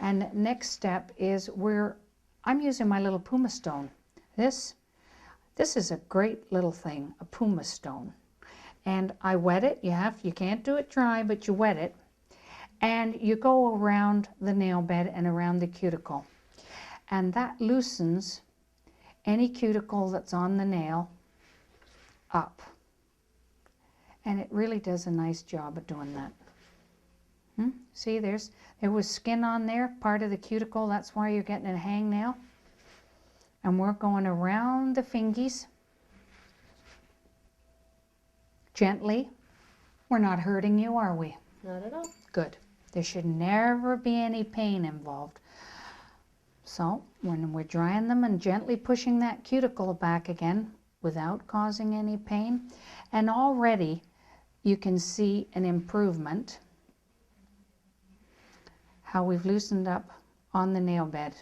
And next step is I'm using my little Pumice stone. This is a great little thing, a Pumice stone. And I wet it. You can't do it dry, but you wet it. And you go around the nail bed and around the cuticle. And that loosens any cuticle that's on the nail up. And it really does a nice job of doing that. See, there was skin on there, part of the cuticle. That's why you're getting a hangnail. And we're going around the fingies gently. We're not hurting you, are we? Not at all. Good. There should never be any pain involved. So when we're drying them and gently pushing that cuticle back again without causing any pain, and already you can see an improvement, how we've loosened up on the nail bed.